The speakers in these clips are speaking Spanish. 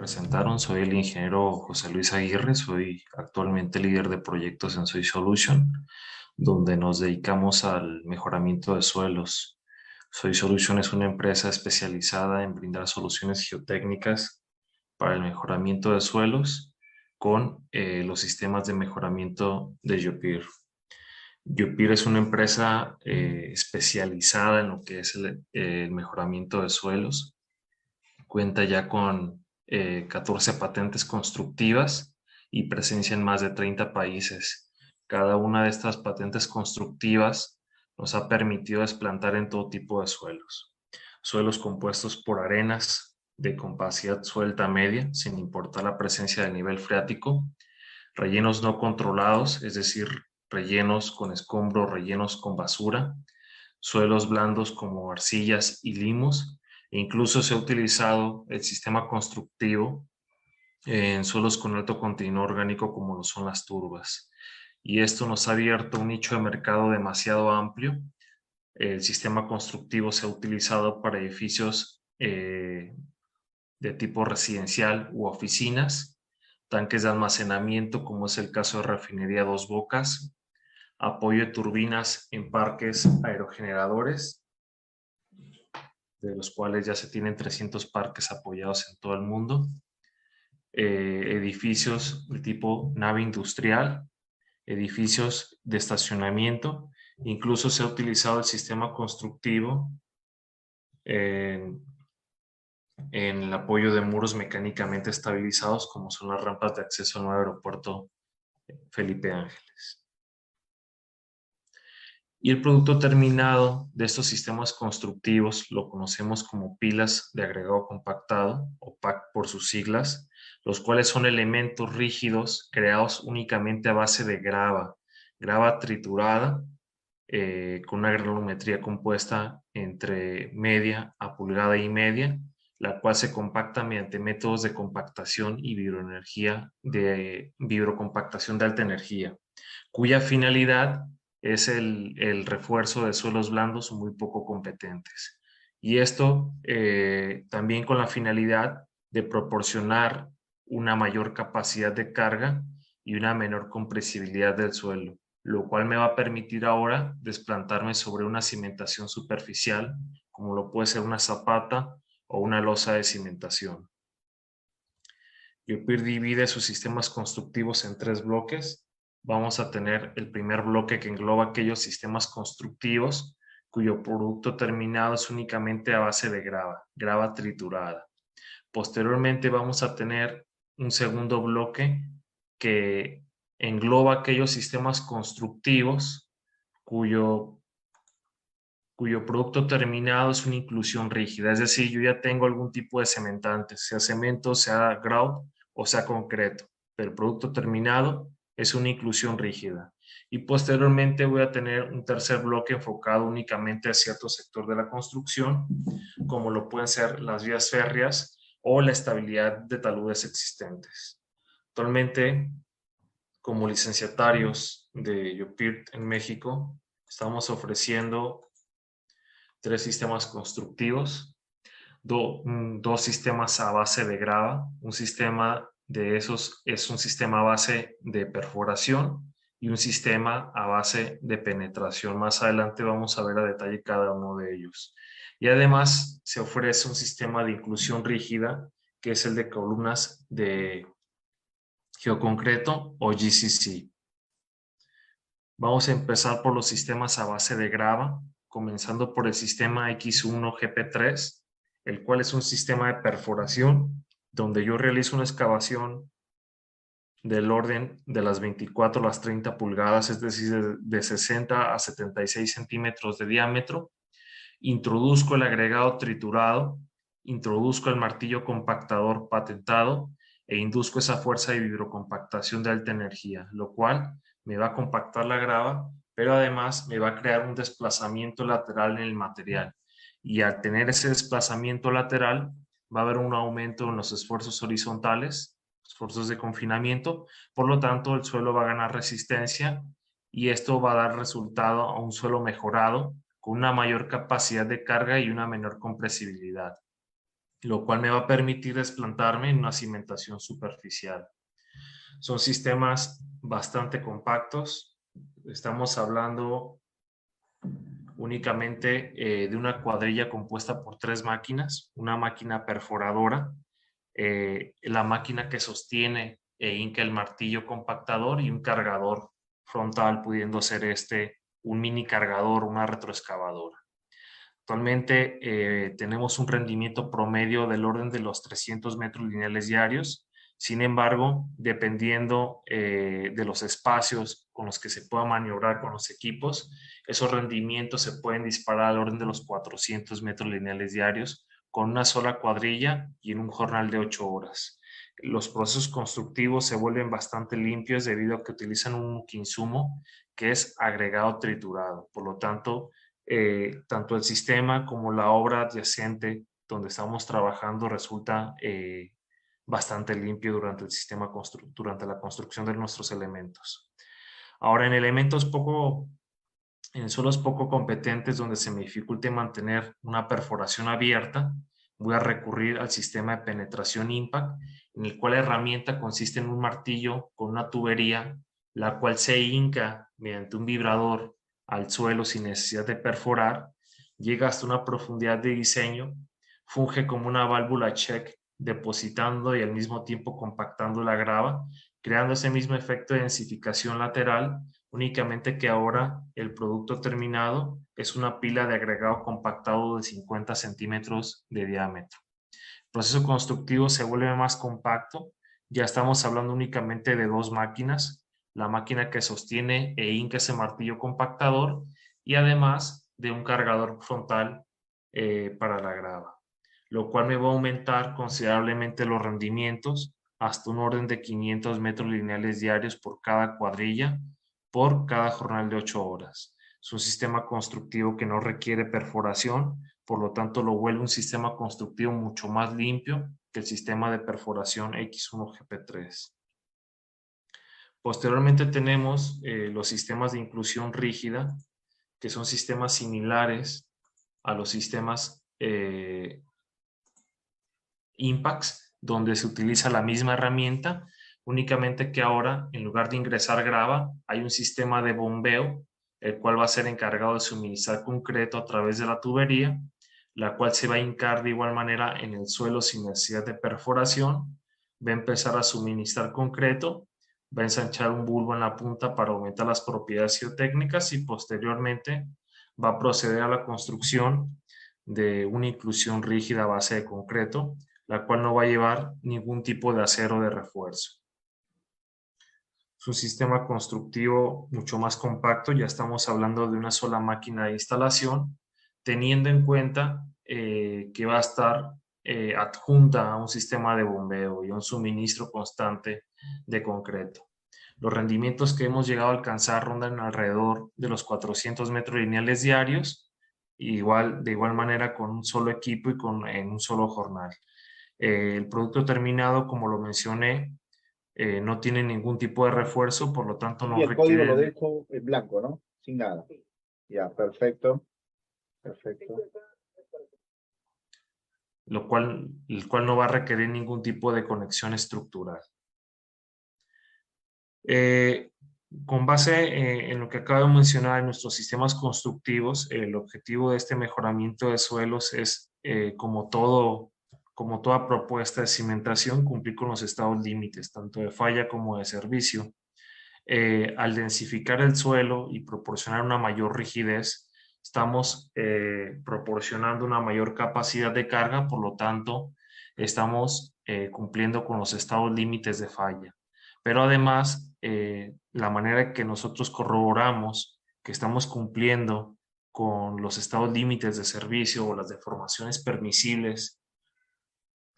presentaron, soy el ingeniero José Luis Aguirre, soy actualmente líder de proyectos en Soy Solution, donde nos dedicamos al mejoramiento de suelos. Soy Solution es una empresa especializada en brindar soluciones geotécnicas para el mejoramiento de suelos con los sistemas de mejoramiento de Geopir. Geopir es una empresa especializada en lo que es el mejoramiento de suelos. Cuenta ya con 14 patentes constructivas y presencia en más de 30 países. Cada una de estas patentes constructivas nos ha permitido desplantar en todo tipo de suelos. Suelos compuestos por arenas de compacidad suelta media, sin importar la presencia del nivel freático, rellenos no controlados, es decir, rellenos con escombros, rellenos con basura, suelos blandos como arcillas y limos, e incluso se ha utilizado el sistema constructivo en suelos con alto contenido orgánico como lo son las turbas. Y esto nos ha abierto un nicho de mercado demasiado amplio. El sistema constructivo se ha utilizado para edificios de tipo residencial u oficinas, tanques de almacenamiento como es el caso de Refinería Dos Bocas, apoyo de turbinas en parques aerogeneradores, de los cuales ya se tienen 300 parques apoyados en todo el mundo, edificios de tipo nave industrial, edificios de estacionamiento, incluso se ha utilizado el sistema constructivo en el apoyo de muros mecánicamente estabilizados como son las rampas de acceso al nuevo aeropuerto Felipe Ángeles. Y el producto terminado de estos sistemas constructivos lo conocemos como pilas de agregado compactado, o PAC por sus siglas, los cuales son elementos rígidos creados únicamente a base de grava triturada, con una granulometría compuesta entre media a pulgada y media, la cual se compacta mediante métodos de compactación y vibrocompactación de alta energía, cuya finalidad es el refuerzo de suelos blandos muy poco competentes. Y esto también con la finalidad de proporcionar una mayor capacidad de carga y una menor compresibilidad del suelo, lo cual me va a permitir ahora desplantarme sobre una cimentación superficial, como lo puede ser una zapata o una losa de cimentación. Geopir divide sus sistemas constructivos en 3 bloques. Vamos a tener el primer bloque que engloba aquellos sistemas constructivos cuyo producto terminado es únicamente a base de grava triturada. Posteriormente vamos a tener un segundo bloque que engloba aquellos sistemas constructivos cuyo producto terminado es una inclusión rígida, es decir, yo ya tengo algún tipo de cementante, sea cemento, sea grout o sea concreto, pero el producto terminado es una inclusión rígida. Y posteriormente voy a tener un tercer bloque enfocado únicamente a cierto sector de la construcción, como lo pueden ser las vías férreas o la estabilidad de taludes existentes. Actualmente, como licenciatarios de Geopir en México, estamos ofreciendo 3 sistemas constructivos, dos sistemas a base de grava, un sistema de esos es un sistema a base de perforación y un sistema a base de penetración. Más adelante vamos a ver a detalle cada uno de ellos. Y además se ofrece un sistema de inclusión rígida, que es el de columnas de geoconcreto o GCC. Vamos a empezar por los sistemas a base de grava, comenzando por el sistema X1 GP3, el cual es un sistema de perforación donde yo realizo una excavación del orden de las 24 a las 30 pulgadas, es decir, de 60 a 76 centímetros de diámetro. Introduzco el agregado triturado, introduzco el martillo compactador patentado e induzco esa fuerza de vibrocompactación de alta energía, lo cual me va a compactar la grava, pero además me va a crear un desplazamiento lateral en el material. Y al tener ese desplazamiento lateral, va a haber un aumento en los esfuerzos horizontales, esfuerzos de confinamiento, por lo tanto el suelo va a ganar resistencia y esto va a dar resultado a un suelo mejorado con una mayor capacidad de carga y una menor compresibilidad. lo cual me va a permitir desplantarme en una cimentación superficial. Son sistemas bastante compactos. Estamos hablando únicamente de una cuadrilla compuesta por 3 máquinas, una máquina perforadora, la máquina que sostiene e hinca el martillo compactador y un cargador frontal, pudiendo ser un mini cargador, una retroexcavadora. Actualmente tenemos un rendimiento promedio del orden de los 300 metros lineales diarios. Sin embargo, dependiendo de los espacios con los que se pueda maniobrar con los equipos, esos rendimientos se pueden disparar al orden de los 400 metros lineales diarios con una sola cuadrilla y en un jornal de 8 horas. Los procesos constructivos se vuelven bastante limpios debido a que utilizan un insumo que es agregado triturado. Por lo tanto, tanto el sistema como la obra adyacente donde estamos trabajando resulta bastante limpio durante durante la construcción de nuestros elementos. Ahora, en suelos poco competentes donde se me dificulte mantener una perforación abierta, voy a recurrir al sistema de penetración impact, en el cual la herramienta consiste en un martillo con una tubería, la cual se hinca mediante un vibrador al suelo sin necesidad de perforar, llega hasta una profundidad de diseño, funge como una válvula check, depositando y al mismo tiempo compactando la grava, creando ese mismo efecto de densificación lateral, únicamente que ahora el producto terminado es una pila de agregado compactado de 50 centímetros de diámetro. El proceso constructivo se vuelve más compacto, ya estamos hablando únicamente de 2 máquinas, la máquina que sostiene e hinca ese martillo compactador y además de un cargador frontal para la grava, lo cual me va a aumentar considerablemente los rendimientos hasta un orden de 500 metros lineales diarios por cada cuadrilla, por cada jornal de 8 horas. Es un sistema constructivo que no requiere perforación, por lo tanto lo vuelve un sistema constructivo mucho más limpio que el sistema de perforación X1GP3. Posteriormente tenemos los sistemas de inclusión rígida, que son sistemas similares a los sistemas Impacts, donde se utiliza la misma herramienta, únicamente que ahora en lugar de ingresar grava hay un sistema de bombeo, el cual va a ser encargado de suministrar concreto a través de la tubería, la cual se va a hincar de igual manera en el suelo sin necesidad de perforación, va a empezar a suministrar concreto, va a ensanchar un bulbo en la punta para aumentar las propiedades geotécnicas y posteriormente va a proceder a la construcción de una inclusión rígida a base de concreto, la cual no va a llevar ningún tipo de acero de refuerzo. Es un sistema constructivo mucho más compacto, ya estamos hablando de una sola máquina de instalación, teniendo en cuenta que va a estar adjunta a un sistema de bombeo y a un suministro constante de concreto. Los rendimientos que hemos llegado a alcanzar rondan alrededor de los 400 metros lineales diarios, de igual manera con un solo equipo y en un solo jornal. El producto terminado, como lo mencioné, no tiene ningún tipo de refuerzo, por lo tanto Y no el código lo requiere, dejo en blanco, ¿no? Sin nada. Ya, perfecto. Perfecto. el cual no va a requerir ningún tipo de conexión estructural. Con base en lo que acabo de mencionar en nuestros sistemas constructivos, el objetivo de este mejoramiento de suelos es, como toda propuesta de cimentación, cumplir con los estados límites, tanto de falla como de servicio. Al densificar el suelo y proporcionar una mayor rigidez, estamos proporcionando una mayor capacidad de carga, por lo tanto, estamos cumpliendo con los estados límites de falla. Pero además, la manera que nosotros corroboramos que estamos cumpliendo con los estados límites de servicio o las deformaciones permisibles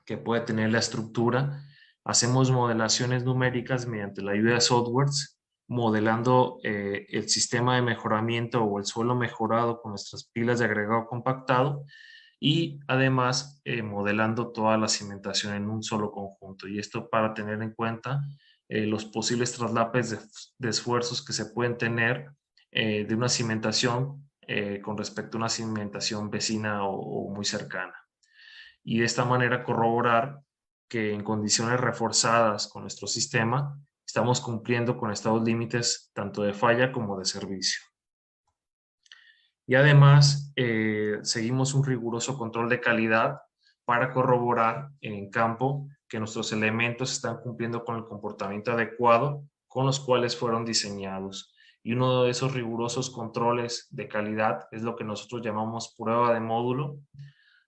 que puede tener la estructura, hacemos modelaciones numéricas mediante la ayuda de softwares, modelando el sistema de mejoramiento o el suelo mejorado con nuestras pilas de agregado compactado y además modelando toda la cimentación en un solo conjunto. Y esto para tener en cuenta los posibles traslapes de esfuerzos que se pueden tener de una cimentación con respecto a una cimentación vecina o muy cercana. y de esta manera corroborar que en condiciones reforzadas con nuestro sistema estamos cumpliendo con estados límites tanto de falla como de servicio. Y además seguimos un riguroso control de calidad para corroborar en campo que nuestros elementos están cumpliendo con el comportamiento adecuado con los cuales fueron diseñados. Y uno de esos rigurosos controles de calidad es lo que nosotros llamamos prueba de módulo,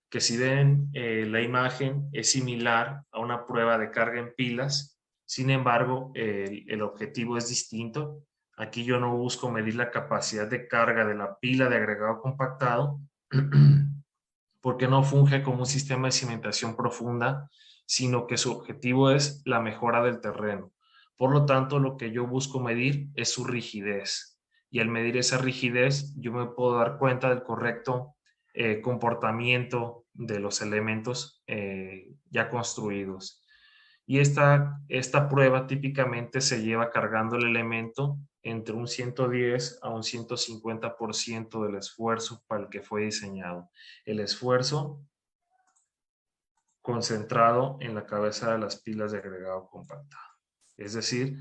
que si ven la imagen es similar a una prueba de carga en pilas, sin embargo el objetivo es distinto. Aquí yo no busco medir la capacidad de carga de la pila de agregado compactado porque no funge como un sistema de cimentación profunda, sino que su objetivo es la mejora del terreno. Por lo tanto, lo que yo busco medir es su rigidez. Y al medir esa rigidez, yo me puedo dar cuenta del correcto comportamiento de los elementos ya construidos. Y esta prueba típicamente se lleva cargando el elemento entre un 110 a un 150% del esfuerzo para el que fue diseñado. El esfuerzo concentrado en la cabeza de las pilas de agregado compactado. Es decir,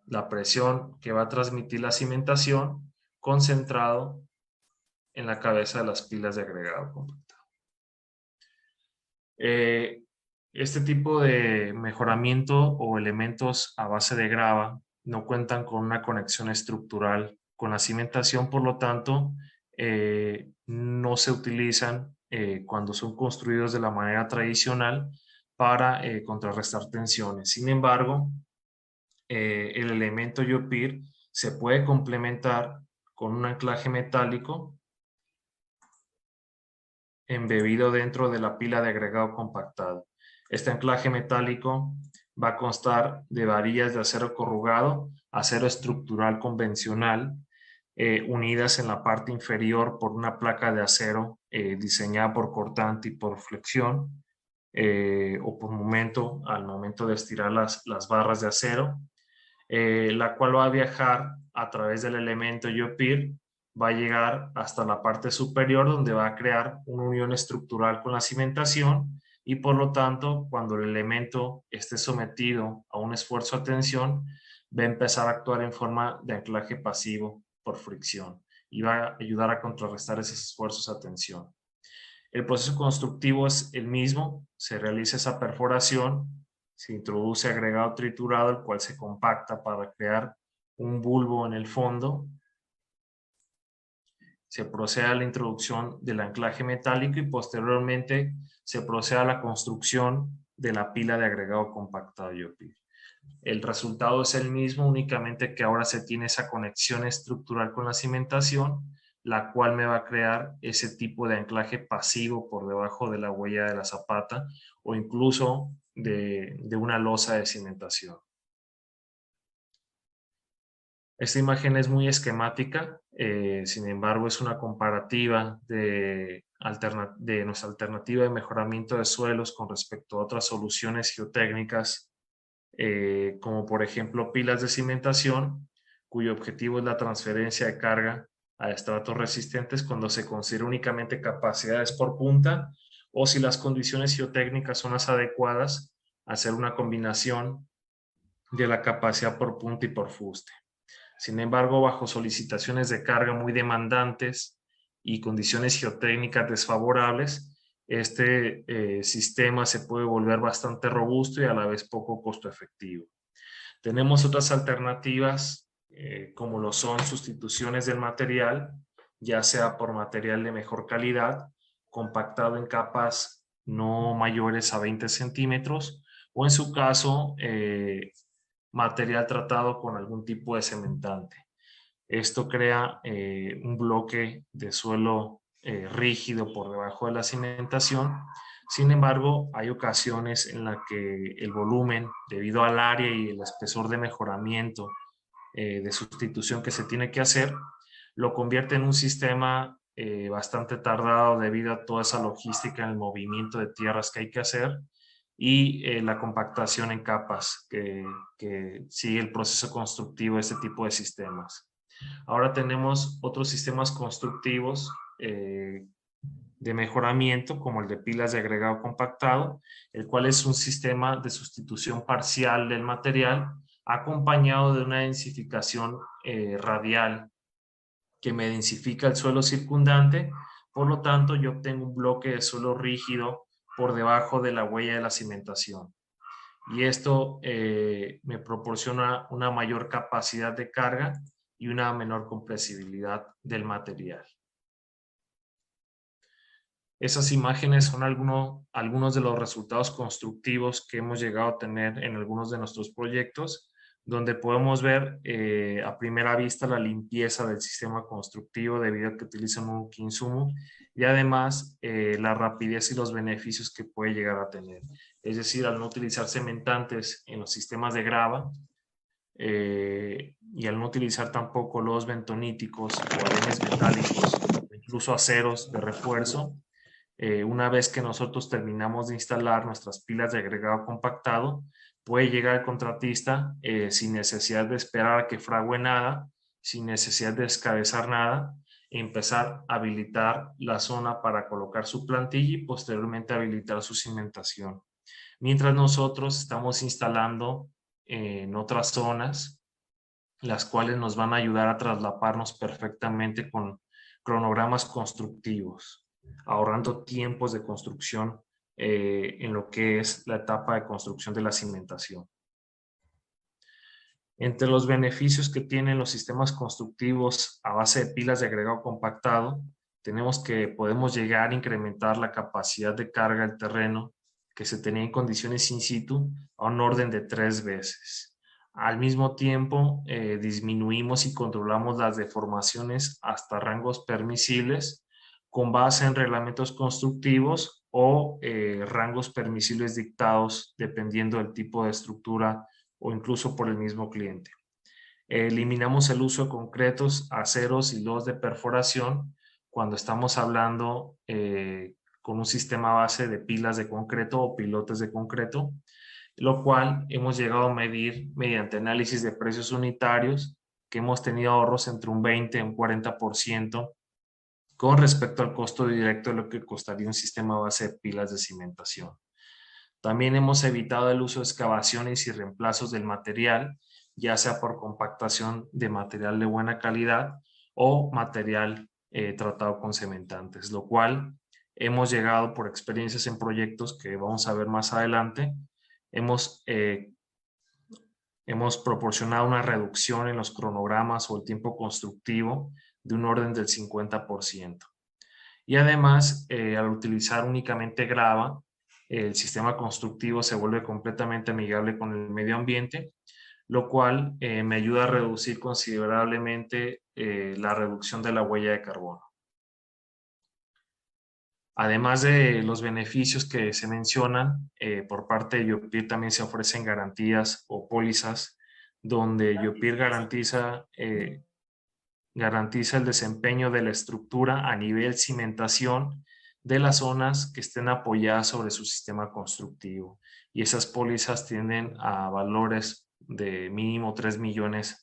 la presión que va a transmitir la cimentación concentrado en la cabeza de las pilas de agregado compactado. Este tipo de mejoramiento o elementos a base de grava no cuentan con una conexión estructural con la cimentación, por lo tanto, no se utilizan cuando son construidos de la manera tradicional para contrarrestar tensiones. Sin embargo, el elemento YOPIR se puede complementar con un anclaje metálico embebido dentro de la pila de agregado compactado. Este anclaje metálico va a constar de varillas de acero corrugado, acero estructural convencional, unidas en la parte inferior por una placa de acero diseñada por cortante y por flexión, o por momento, al momento de estirar las barras de acero, la cual va a viajar a través del elemento YOPIR, va a llegar hasta la parte superior donde va a crear una unión estructural con la cimentación y por lo tanto cuando el elemento esté sometido a un esfuerzo a tensión va a empezar a actuar en forma de anclaje pasivo por fricción y va a ayudar a contrarrestar esos esfuerzos a tensión. El proceso constructivo es el mismo, se realiza esa perforación, se introduce agregado triturado, el cual se compacta para crear un bulbo en el fondo. Se procede a la introducción del anclaje metálico y posteriormente se procede a la construcción de la pila de agregado compactado YOPIR. El resultado es el mismo, únicamente que ahora se tiene esa conexión estructural con la cimentación, la cual me va a crear ese tipo de anclaje pasivo por debajo de la huella de la zapata o incluso de una losa de cimentación. Esta imagen es muy esquemática, sin embargo es una comparativa de nuestra alternativa de mejoramiento de suelos con respecto a otras soluciones geotécnicas, como por ejemplo pilas de cimentación, cuyo objetivo es la transferencia de carga a estratos resistentes cuando se considera únicamente capacidades por punta, o si las condiciones geotécnicas son las adecuadas, hacer una combinación de la capacidad por punta y por fuste. Sin embargo, bajo solicitaciones de carga muy demandantes y condiciones geotécnicas desfavorables, este sistema se puede volver bastante robusto y a la vez poco costo efectivo. Tenemos otras alternativas como lo son sustituciones del material, ya sea por material de mejor calidad, compactado en capas no mayores a 20 centímetros, o en su caso, material tratado con algún tipo de cementante. Esto crea un bloque de suelo rígido por debajo de la cimentación. Sin embargo, hay ocasiones en las que el volumen, debido al área y el espesor de mejoramiento de sustitución que se tiene que hacer, lo convierte en un sistema bastante tardado debido a toda esa logística en el movimiento de tierras que hay que hacer y la compactación en capas que sigue el proceso constructivo de este tipo de sistemas. Ahora tenemos otros sistemas constructivos de mejoramiento, como el de pilas de agregado compactado, el cual es un sistema de sustitución parcial del material acompañado de una densificación radial que me densifica el suelo circundante. Por lo tanto, yo obtengo un bloque de suelo rígido por debajo de la huella de la cimentación. Y esto me proporciona una mayor capacidad de carga y una menor compresibilidad del material. Esas imágenes son algunos de los resultados constructivos que hemos llegado a tener en algunos de nuestros proyectos, donde podemos ver a primera vista la limpieza del sistema constructivo debido a que utilizan un insumo y además la rapidez y los beneficios que puede llegar a tener. Es decir, al no utilizar cementantes en los sistemas de grava y al no utilizar tampoco los bentoníticos o arenes metálicos, incluso aceros de refuerzo, una vez que nosotros terminamos de instalar nuestras pilas de agregado compactado, puede llegar el contratista sin necesidad de esperar a que fragüe nada, sin necesidad de descabezar nada, empezar a habilitar la zona para colocar su plantilla y posteriormente habilitar su cimentación. Mientras nosotros estamos instalando en otras zonas, las cuales nos van a ayudar a traslaparnos perfectamente con cronogramas constructivos, ahorrando tiempos de construcción en lo que es la etapa de construcción de la cimentación. Entre los beneficios que tienen los sistemas constructivos a base de pilas de agregado compactado, tenemos que podemos llegar a incrementar la capacidad de carga del terreno que se tenía en condiciones in situ a un orden de 3 veces. Al mismo tiempo, disminuimos y controlamos las deformaciones hasta rangos permisibles con base en reglamentos constructivos o rangos permisibles dictados dependiendo del tipo de estructura o incluso por el mismo cliente. Eliminamos el uso de concretos, aceros y lodos de perforación cuando estamos hablando con un sistema base de pilas de concreto o pilotes de concreto, lo cual hemos llegado a medir mediante análisis de precios unitarios que hemos tenido ahorros entre un 20 y un 40% con respecto al costo directo de lo que costaría un sistema base de pilas de cimentación. También hemos evitado el uso de excavaciones y reemplazos del material, ya sea por compactación de material de buena calidad o material tratado con cementantes, lo cual hemos llegado por experiencias en proyectos que vamos a ver más adelante, hemos proporcionado una reducción en los cronogramas o el tiempo constructivo de un orden del 50%. Y además, al utilizar únicamente grava, el sistema constructivo se vuelve completamente amigable con el medio ambiente, lo cual me ayuda a reducir considerablemente la reducción de la huella de carbono. Además de los beneficios que se mencionan, por parte de Yopir también se ofrecen garantías o pólizas donde Yopir garantiza el desempeño de la estructura a nivel cimentación de las zonas que estén apoyadas sobre su sistema constructivo. Y esas pólizas tienden a valores de mínimo $3 millones.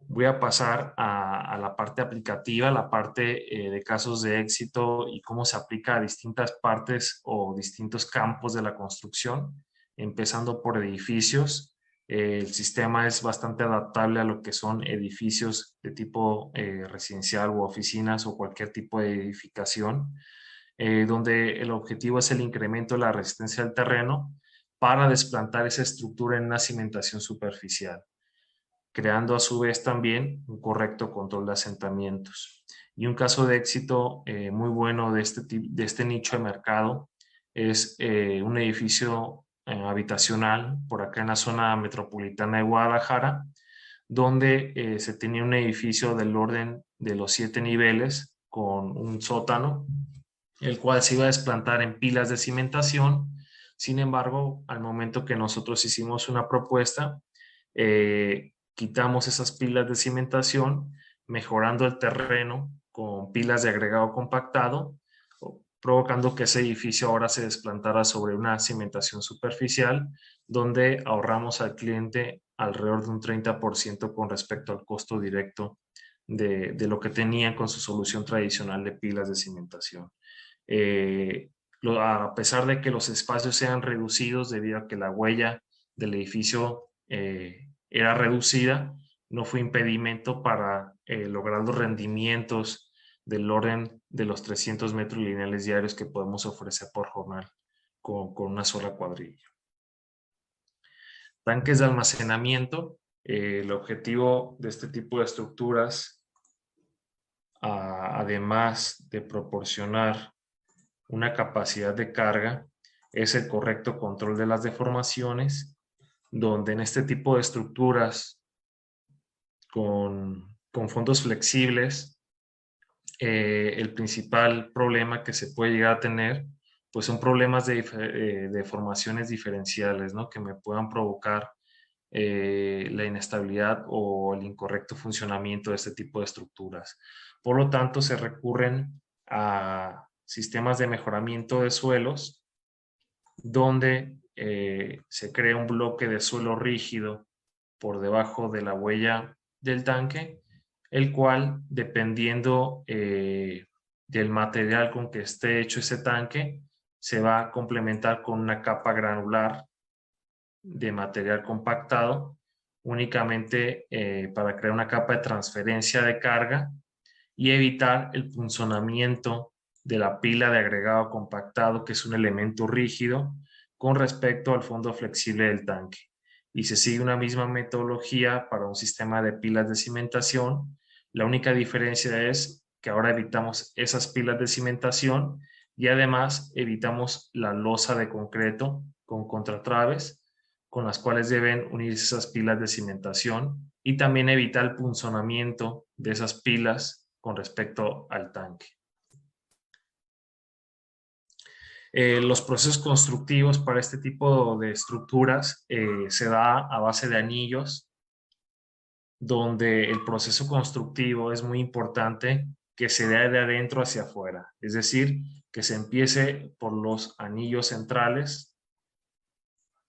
Voy a pasar a la parte aplicativa, la parte de casos de éxito y cómo se aplica a distintas partes o distintos campos de la construcción, empezando por edificios. El sistema es bastante adaptable a lo que son edificios de tipo residencial u oficinas o cualquier tipo de edificación, donde el objetivo es el incremento de la resistencia al terreno para desplantar esa estructura en una cimentación superficial, creando a su vez también un correcto control de asentamientos. Y un caso de éxito muy bueno de este nicho de mercado es un edificio habitacional por acá en la zona metropolitana de Guadalajara, donde se tenía un edificio del orden de los 7 niveles con un sótano, el cual se iba a desplantar en pilas de cimentación. Sin embargo, al momento que nosotros hicimos una propuesta, quitamos esas pilas de cimentación, mejorando el terreno con pilas de agregado compactado, provocando que ese edificio ahora se desplantara sobre una cimentación superficial, donde ahorramos al cliente alrededor de un 30% con respecto al costo directo de lo que tenían con su solución tradicional de pilas de cimentación. A pesar de que los espacios sean reducidos debido a que la huella del edificio era reducida, no fue impedimento para lograr los rendimientos del orden de los 300 metros lineales diarios que podemos ofrecer por jornal con una sola cuadrilla. Tanques de almacenamiento. El objetivo de este tipo de estructuras, además de proporcionar una capacidad de carga, es el correcto control de las deformaciones, donde en este tipo de estructuras con fondos flexibles, el principal problema que se puede llegar a tener pues son problemas de deformaciones diferenciales, ¿no? Que me puedan provocar la inestabilidad o el incorrecto funcionamiento de este tipo de estructuras. Por lo tanto, se recurren a sistemas de mejoramiento de suelos donde se crea un bloque de suelo rígido por debajo de la huella del tanque, el cual, dependiendo del material con que esté hecho ese tanque, se va a complementar con una capa granular de material compactado, únicamente para crear una capa de transferencia de carga y evitar el punzonamiento de la pila de agregado compactado, que es un elemento rígido, con respecto al fondo flexible del tanque. Y se sigue una misma metodología para un sistema de pilas de cimentación. La única diferencia es que ahora evitamos esas pilas de cimentación y además evitamos la losa de concreto con contratraves, con las cuales deben unirse esas pilas de cimentación, y también evita el punzonamiento de esas pilas con respecto al tanque. Los procesos constructivos para este tipo de estructuras se da a base de anillos, donde el proceso constructivo es muy importante que se dé de adentro hacia afuera, es decir, que se empiece por los anillos centrales,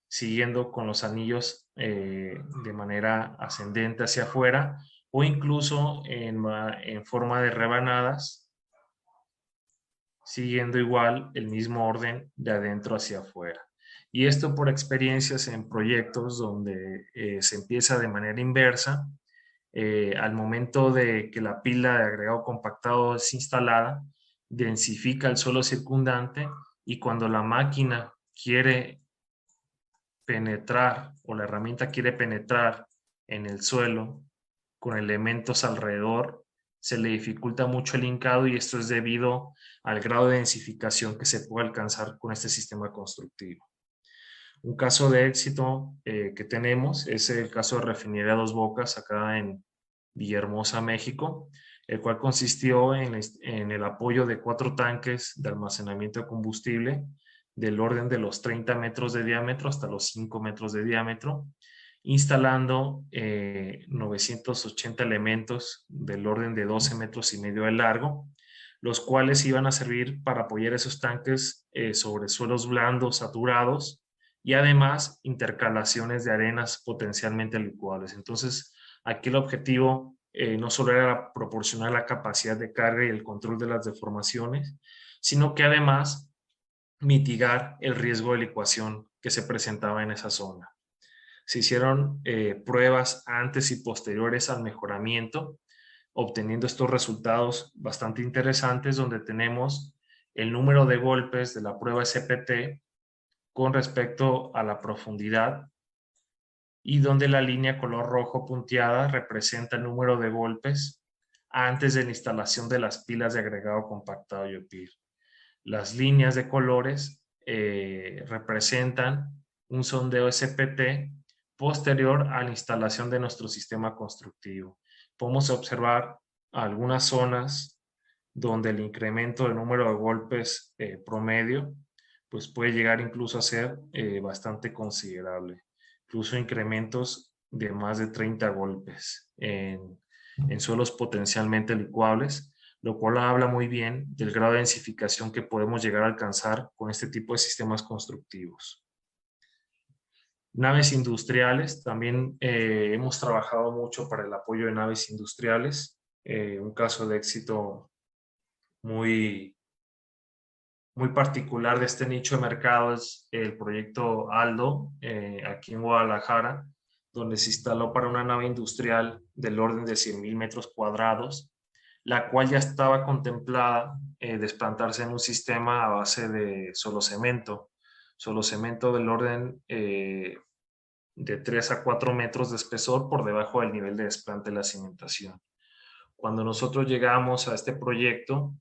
siguiendo con los anillos de manera ascendente hacia afuera, o incluso en forma de rebanadas, siguiendo igual el mismo orden de adentro hacia afuera. Y esto por experiencias en proyectos donde se empieza de manera inversa. Al momento de que la pila de agregado compactado es instalada, densifica el suelo circundante, y cuando la máquina quiere penetrar o la herramienta quiere penetrar en el suelo con elementos alrededor, se le dificulta mucho el hincado, y esto es debido al grado de densificación que se puede alcanzar con este sistema constructivo. Un caso de éxito que tenemos es el caso de Refinería Dos Bocas acá en Villahermosa, México, el cual consistió en el apoyo de 4 tanques de almacenamiento de combustible del orden de los 30 metros de diámetro hasta los 5 metros de diámetro, instalando 980 elementos del orden de 12 metros y medio de largo, los cuales iban a servir para apoyar esos tanques sobre suelos blandos, saturados, y además intercalaciones de arenas potencialmente licuables. Entonces, aquí el objetivo no solo era proporcionar la capacidad de carga y el control de las deformaciones, sino que además mitigar el riesgo de licuación que se presentaba en esa zona. Se hicieron pruebas antes y posteriores al mejoramiento, obteniendo estos resultados bastante interesantes, donde tenemos el número de golpes de la prueba SPT con respecto a la profundidad, y donde la línea color rojo punteada representa el número de golpes antes de la instalación de las pilas de agregado compactado YOPIR. Las líneas de colores representan un sondeo SPT posterior a la instalación de nuestro sistema constructivo. Podemos observar algunas zonas donde el incremento del número de golpes promedio pues puede llegar incluso a ser bastante considerable. Incluso incrementos de más de 30 golpes en suelos potencialmente licuables, lo cual habla muy bien del grado de densificación que podemos llegar a alcanzar con este tipo de sistemas constructivos. Naves industriales, también hemos trabajado mucho para el apoyo de naves industriales. Un caso de éxito muy, muy particular de este nicho de mercado es el proyecto Aldo, aquí en Guadalajara, donde se instaló para una nave industrial del orden de 100,000 metros cuadrados, la cual ya estaba contemplada desplantarse en un sistema a base de solo cemento del orden de 3 a 4 metros de espesor por debajo del nivel de desplante de la cimentación. Cuando nosotros llegamos a este proyecto,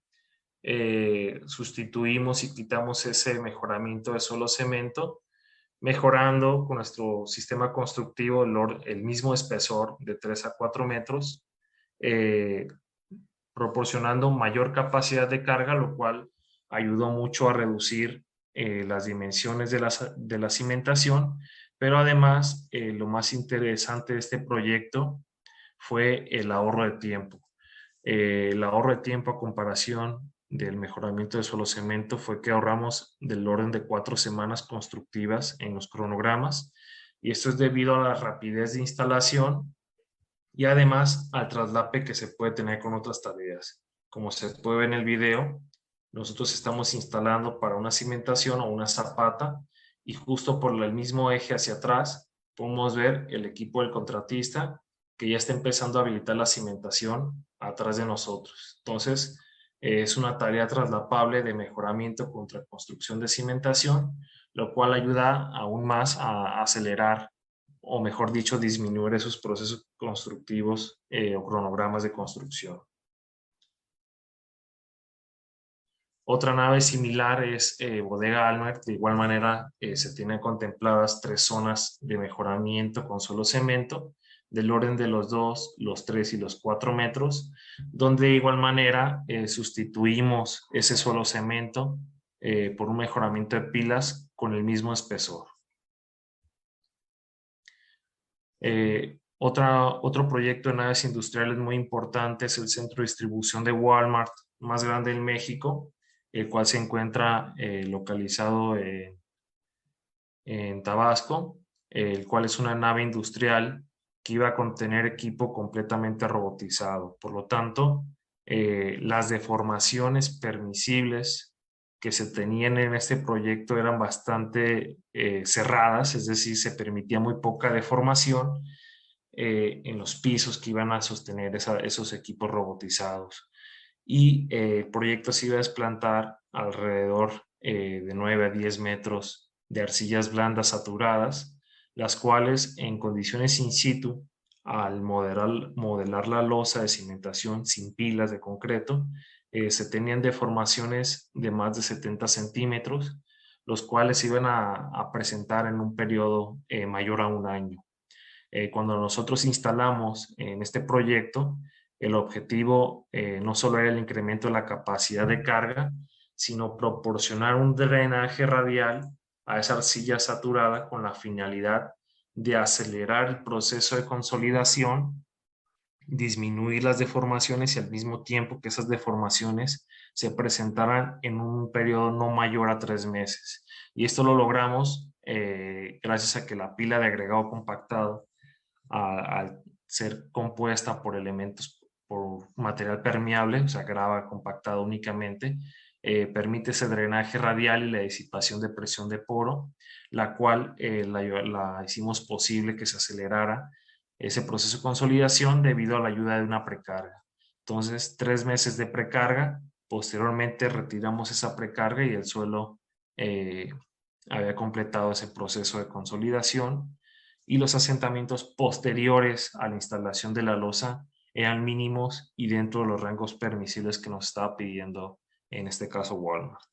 sustituimos y quitamos ese mejoramiento de solo cemento, mejorando con nuestro sistema constructivo el mismo espesor de 3 a 4 metros, eh, proporcionando mayor capacidad de carga, lo cual ayudó mucho a reducir las dimensiones de la cimentación, pero además lo más interesante de este proyecto fue el ahorro de tiempo. El ahorro de tiempo a comparación del mejoramiento de suelo cemento fue que ahorramos del orden de 4 semanas constructivas en los cronogramas, y esto es debido a la rapidez de instalación y además al traslape que se puede tener con otras tareas. Como se puede ver en el video, nosotros estamos instalando para una cimentación o una zapata, y justo por el mismo eje hacia atrás podemos ver el equipo del contratista que ya está empezando a habilitar la cimentación atrás de nosotros. Entonces, es una tarea traslapable de mejoramiento contra construcción de cimentación, lo cual ayuda aún más a acelerar, o mejor dicho, disminuir esos procesos constructivos o cronogramas de construcción. Otra nave similar es Bodega Almer. De igual manera, se tienen contempladas 3 zonas de mejoramiento con solo cemento, del orden de los 2, los 3 y los 4 metros, donde de igual manera sustituimos ese solo cemento por un mejoramiento de pilas con el mismo espesor. Otro proyecto de naves industriales muy importante es el centro de distribución de Walmart más grande en México, el cual se encuentra localizado en Tabasco, el cual es una nave industrial que iba a contener equipo completamente robotizado. Por lo tanto, las deformaciones permisibles que se tenían en este proyecto eran bastante cerradas, es decir, se permitía muy poca deformación en los pisos que iban a sostener esos equipos robotizados. Y el proyecto se iba a desplantar alrededor de 9 a 10 metros de arcillas blandas saturadas, las cuales en condiciones in situ, al modelar la losa de cimentación sin pilas de concreto, se tenían deformaciones de más de 70 centímetros, los cuales se iban a presentar en un periodo mayor a un año. Cuando nosotros instalamos en este proyecto, el objetivo no solo era el incremento de la capacidad de carga, sino proporcionar un drenaje radial a esa arcilla saturada con la finalidad de acelerar el proceso de consolidación, disminuir las deformaciones y al mismo tiempo que esas deformaciones se presentaran en un periodo no mayor a 3 meses. Y esto lo logramos gracias a que la pila de agregado compactado, al ser compuesta por elementos, por material permeable, o sea, grava compactado únicamente, permite ese drenaje radial y la disipación de presión de poro, la cual la hicimos posible que se acelerara ese proceso de consolidación debido a la ayuda de una precarga. Entonces, 3 meses de precarga, posteriormente retiramos esa precarga y el suelo había completado ese proceso de consolidación, y los asentamientos posteriores a la instalación de la losa eran mínimos y dentro de los rangos permisibles que nos estaba pidiendo, en este caso, Walmart.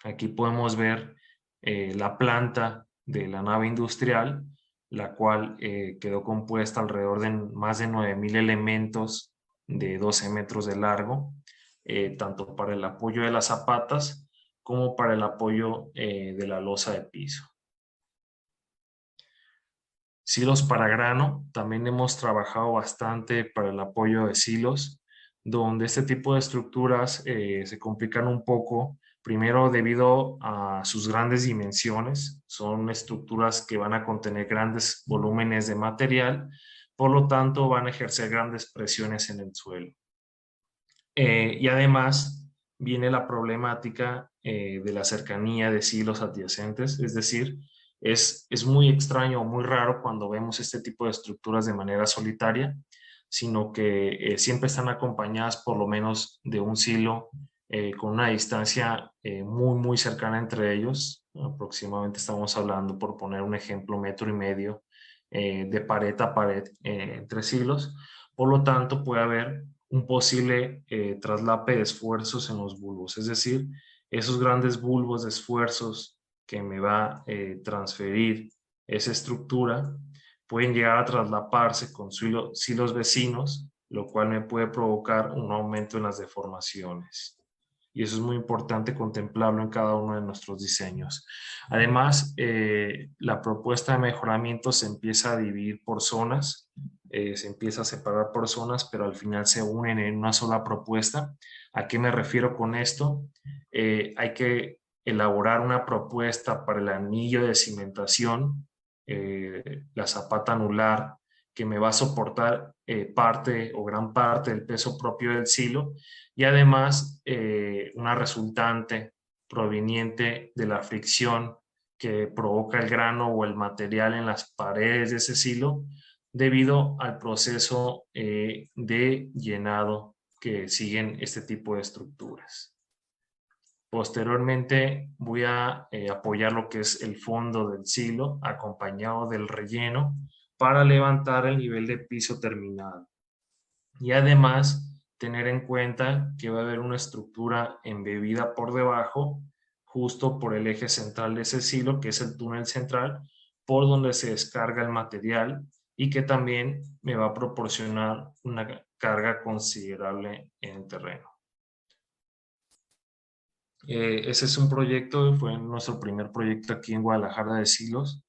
Aquí podemos ver la planta de la nave industrial, la cual quedó compuesta alrededor de más de 9,000 elementos de 12 metros de largo, tanto para el apoyo de las zapatas como para el apoyo de la losa de piso. Silos para grano, también hemos trabajado bastante para el apoyo de silos, donde este tipo de estructuras se complican un poco, primero debido a sus grandes dimensiones. Son estructuras que van a contener grandes volúmenes de material, por lo tanto van a ejercer grandes presiones en el suelo. Y además viene la problemática de la cercanía de silos adyacentes, es decir, es muy extraño o muy raro cuando vemos este tipo de estructuras de manera solitaria, sino que siempre están acompañadas por lo menos de un silo con una distancia muy cercana entre ellos. Aproximadamente estamos hablando, por poner un ejemplo, 1,5 metros de pared a pared entre silos. Por lo tanto, puede haber un posible traslape de esfuerzos en los bulbos, es decir, esos grandes bulbos de esfuerzos que me va a transferir esa estructura pueden llegar a traslaparse con silos vecinos, lo cual me puede provocar un aumento en las deformaciones. Y eso es muy importante contemplarlo en cada uno de nuestros diseños. Además, la propuesta de mejoramiento se empieza a dividir por zonas, se empieza a separar por zonas, pero al final se unen en una sola propuesta. ¿A qué me refiero con esto? Hay que elaborar una propuesta para el anillo de cimentación, la zapata anular, que me va a soportar parte o gran parte del peso propio del silo, y además una resultante proveniente de la fricción que provoca el grano o el material en las paredes de ese silo debido al proceso de llenado que siguen este tipo de estructuras. Posteriormente voy a apoyar lo que es el fondo del silo acompañado del relleno para levantar el nivel de piso terminado. Y además tener en cuenta que va a haber una estructura embebida por debajo, justo por el eje central de ese silo, que es el túnel central, por donde se descarga el material y que también me va a proporcionar una carga considerable en el terreno. Ese es un proyecto, fue nuestro primer proyecto aquí en Guadalajara de silos.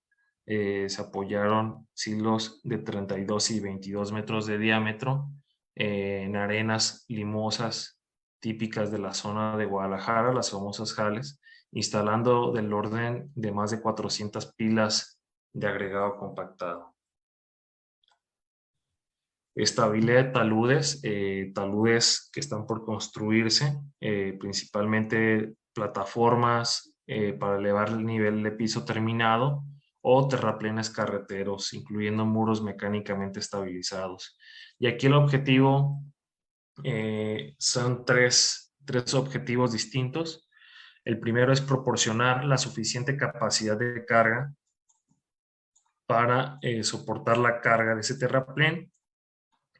Se apoyaron silos de 32 y 22 metros de diámetro en arenas limosas típicas de la zona de Guadalajara, las famosas jales, instalando del orden de más de 400 pilas de agregado compactado. Estabilidad de taludes que están por construirse, principalmente plataformas para elevar el nivel de piso terminado o terraplenes carreteros, incluyendo muros mecánicamente estabilizados. Y aquí el objetivo son tres objetivos distintos. El primero es proporcionar la suficiente capacidad de carga para soportar la carga de ese terraplén,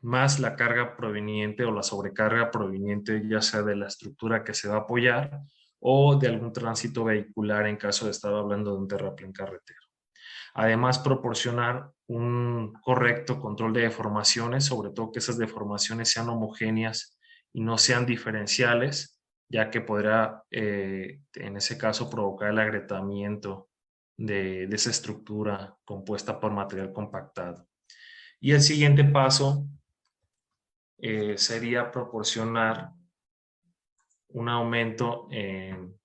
más la carga proveniente o la sobrecarga proveniente ya sea de la estructura que se va a apoyar o de algún tránsito vehicular en caso de estar hablando de un terraplén carretero. Además, proporcionar un correcto control de deformaciones, sobre todo que esas deformaciones sean homogéneas y no sean diferenciales, ya que podrá en ese caso provocar el agrietamiento de esa estructura compuesta por material compactado. Y el siguiente paso sería proporcionar un aumento en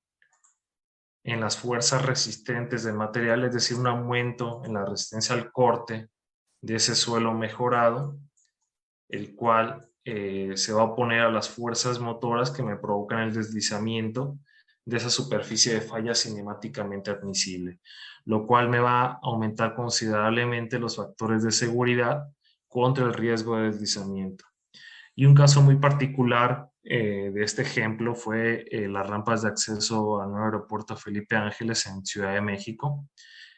las fuerzas resistentes del material, es decir, un aumento en la resistencia al corte de ese suelo mejorado, el cual se va a oponer a las fuerzas motoras que me provocan el deslizamiento de esa superficie de falla cinemáticamente admisible, lo cual me va a aumentar considerablemente los factores de seguridad contra el riesgo de deslizamiento. Y un caso muy particular de este ejemplo fue las rampas de acceso al nuevo aeropuerto Felipe Ángeles en Ciudad de México,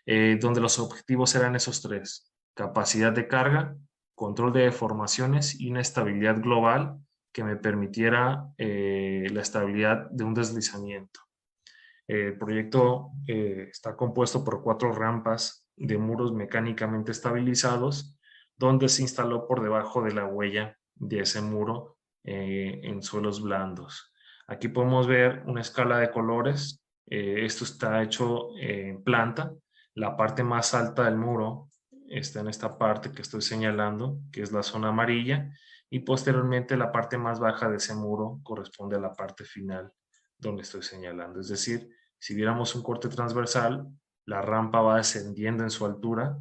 donde los objetivos eran esos tres: capacidad de carga, control de deformaciones y una estabilidad global que me permitiera la estabilidad de un deslizamiento. El proyecto está compuesto por 4 rampas de muros mecánicamente estabilizados, donde se instaló por debajo de la huella de ese muro en suelos blandos. Aquí podemos ver una escala de colores. Esto está hecho en planta. La parte más alta del muro está en esta parte que estoy señalando, que es la zona amarilla, y posteriormente la parte más baja de ese muro corresponde a la parte final donde estoy señalando. Es decir, si viéramos un corte transversal, la rampa va descendiendo en su altura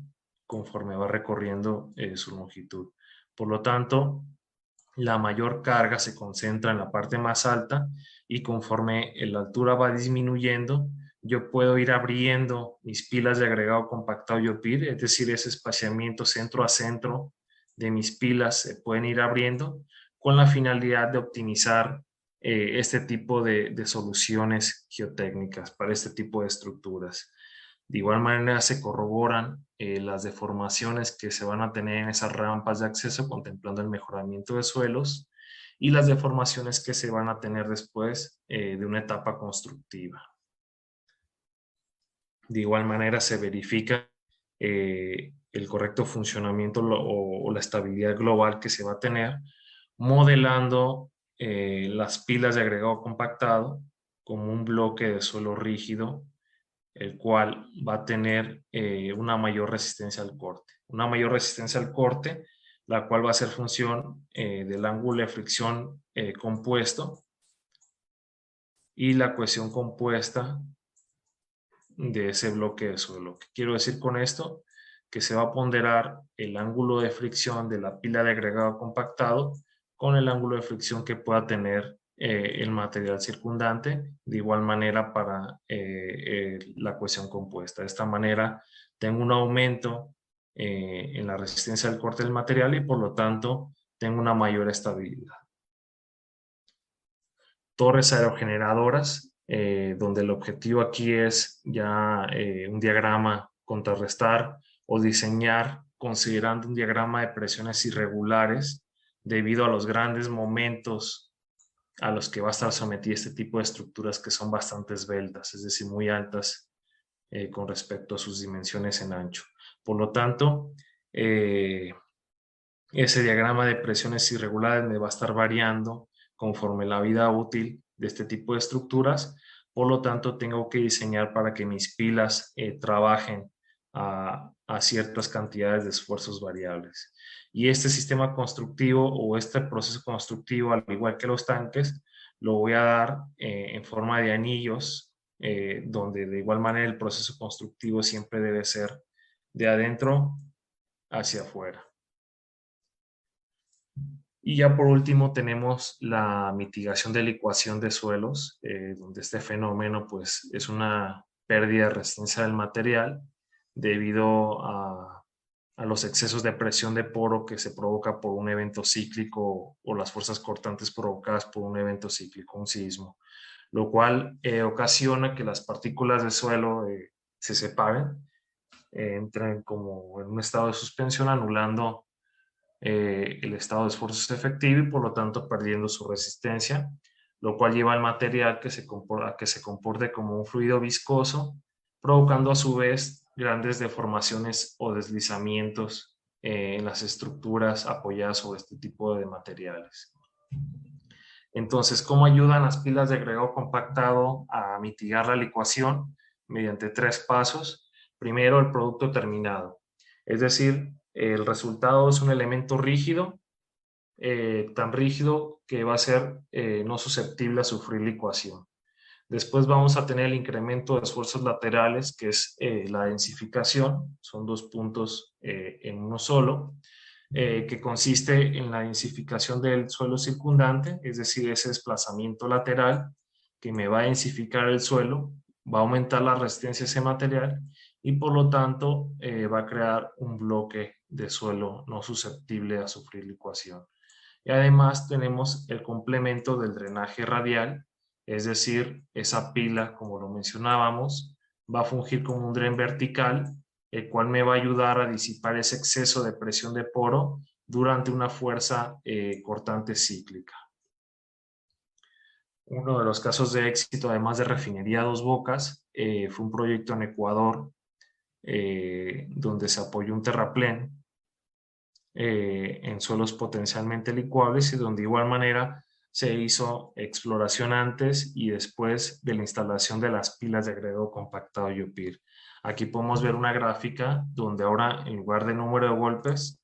conforme va recorriendo su longitud. Por lo tanto, la mayor carga se concentra en la parte más alta y conforme la altura va disminuyendo, yo puedo ir abriendo mis pilas de agregado compactado YOPIR, es decir, ese espaciamiento centro a centro de mis pilas se pueden ir abriendo con la finalidad de optimizar este tipo de soluciones geotécnicas para este tipo de estructuras. De igual manera se corroboran las deformaciones que se van a tener en esas rampas de acceso contemplando el mejoramiento de suelos y las deformaciones que se van a tener después de una etapa constructiva. De igual manera se verifica el correcto funcionamiento o la estabilidad global que se va a tener modelando las pilas de agregado compactado como un bloque de suelo rígido, el cual va a tener una mayor resistencia al corte. Una mayor resistencia al corte, la cual va a ser función del ángulo de fricción compuesto y la cohesión compuesta de ese bloque de suelo. ¿Qué quiero decir con esto? Que se va a ponderar el ángulo de fricción de la pila de agregado compactado con el ángulo de fricción que pueda tener el material circundante, de igual manera para la cohesión compuesta. De esta manera tengo un aumento en la resistencia al corte del material y por lo tanto tengo una mayor estabilidad. Torres aerogeneradoras, donde el objetivo aquí es ya un diagrama contrarrestar o diseñar considerando un diagrama de presiones irregulares debido a los grandes momentos a los que va a estar sometida este tipo de estructuras que son bastante esbeltas, es decir, muy altas con respecto a sus dimensiones en ancho. Por lo tanto, ese diagrama de presiones irregulares me va a estar variando conforme la vida útil de este tipo de estructuras. Por lo tanto, tengo que diseñar para que mis pilas trabajen a ciertas cantidades de esfuerzos variables. Y este sistema constructivo o este proceso constructivo, al igual que los tanques, lo voy a dar en forma de anillos, donde de igual manera el proceso constructivo siempre debe ser de adentro hacia afuera. Y ya por último tenemos la mitigación de licuación de suelos, donde este fenómeno pues, es una pérdida de resistencia del material debido a los excesos de presión de poro que se provoca por un evento cíclico o las fuerzas cortantes provocadas por un evento cíclico, un sismo, lo cual ocasiona que las partículas de suelo se separen, entren como en un estado de suspensión, anulando el estado de esfuerzos efectivo y por lo tanto perdiendo su resistencia, lo cual lleva al material a que se comporte como un fluido viscoso, provocando a su vez grandes deformaciones o deslizamientos en las estructuras apoyadas sobre este tipo de materiales. Entonces, ¿cómo ayudan las pilas de agregado compactado a mitigar la licuación? Mediante 3 pasos. Primero, el producto terminado, es decir, el resultado es un elemento rígido, tan rígido que va a ser no susceptible a sufrir licuación. Después vamos a tener el incremento de esfuerzos laterales, que es la densificación, son 2 puntos en uno solo, que consiste en la densificación del suelo circundante, es decir, ese desplazamiento lateral que me va a densificar el suelo, va a aumentar la resistencia a ese material y por lo tanto va a crear un bloque de suelo no susceptible a sufrir licuación. Y además tenemos el complemento del drenaje radial, es decir, esa pila, como lo mencionábamos, va a fungir como un dren vertical, el cual me va a ayudar a disipar ese exceso de presión de poro durante una fuerza cortante cíclica. Uno de los casos de éxito, además de Refinería Dos Bocas, fue un proyecto en Ecuador donde se apoyó un terraplén en suelos potencialmente licuables y donde de igual manera se hizo exploración antes y después de la instalación de las pilas de agregado compactado YOPIR. Aquí podemos ver una gráfica donde ahora en lugar de número de golpes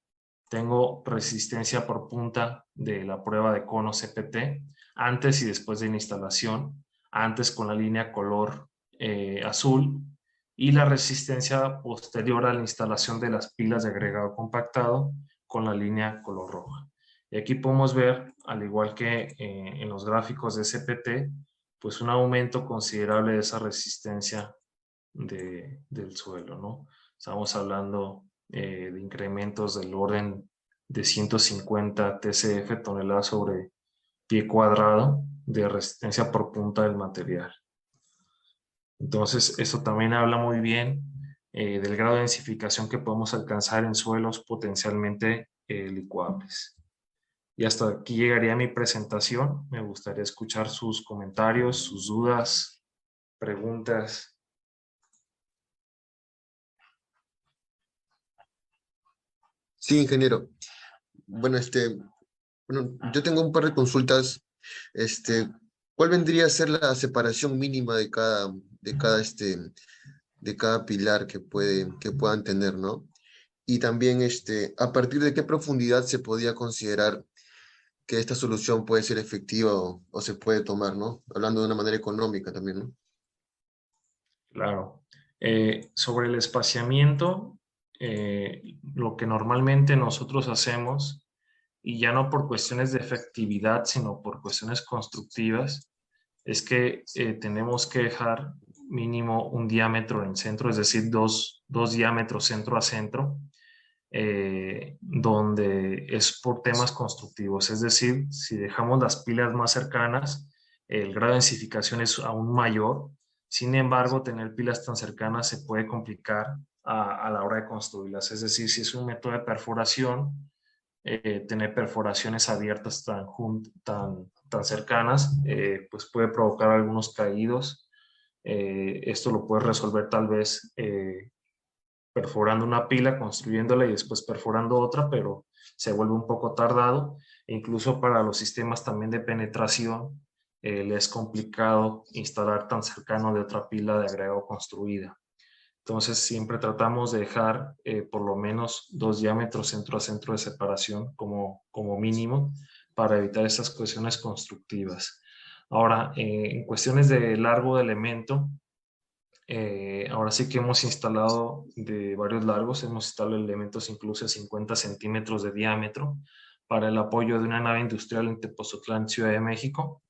tengo resistencia por punta de la prueba de cono CPT antes y después de la instalación, antes con la línea color azul y la resistencia posterior a la instalación de las pilas de agregado compactado con la línea color roja. Y aquí podemos ver, al igual que en los gráficos de SPT, pues un aumento considerable de esa resistencia del suelo, ¿no? Estamos hablando de incrementos del orden de 150 TCF, toneladas sobre pie cuadrado, de resistencia por punta del material. Entonces, eso también habla muy bien del grado de densificación que podemos alcanzar en suelos potencialmente licuables. Y hasta aquí llegaría mi presentación. Me gustaría escuchar sus comentarios, sus dudas, preguntas. Sí, ingeniero. Bueno, bueno, yo tengo un par de consultas. Este, ¿Cuál vendría a ser la separación mínima de cada pilar que puedan tener, ¿no? Y también, ¿a partir de qué profundidad se podía considerar que esta solución puede ser efectiva o se puede tomar, ¿no? Hablando de una manera económica también, ¿no? Claro. Sobre el espaciamiento, lo que normalmente nosotros hacemos, y ya no por cuestiones de efectividad, sino por cuestiones constructivas, es que tenemos que dejar mínimo un diámetro en centro, es decir, dos diámetros centro a centro, donde es por temas constructivos. Es decir, si dejamos las pilas más cercanas, el grado de densificación es aún mayor. Sin embargo, tener pilas tan cercanas se puede complicar a la hora de construirlas. Es decir, si es un método de perforación, tener perforaciones abiertas tan cercanas, pues puede provocar algunos caídos. Esto lo puede resolver tal vez perforando una pila, construyéndola y después perforando otra, pero se vuelve un poco tardado. E incluso para los sistemas también de penetración, le es complicado instalar tan cercano de otra pila de agregado construida. Entonces siempre tratamos de dejar por lo menos 2 diámetros centro a centro de separación como mínimo para evitar esas cuestiones constructivas. Ahora, en cuestiones de largo de elemento, ahora sí que hemos instalado de varios largos, hemos instalado elementos incluso de 50 centímetros de diámetro para el apoyo de una nave industrial en Tepozotlán, Ciudad de México.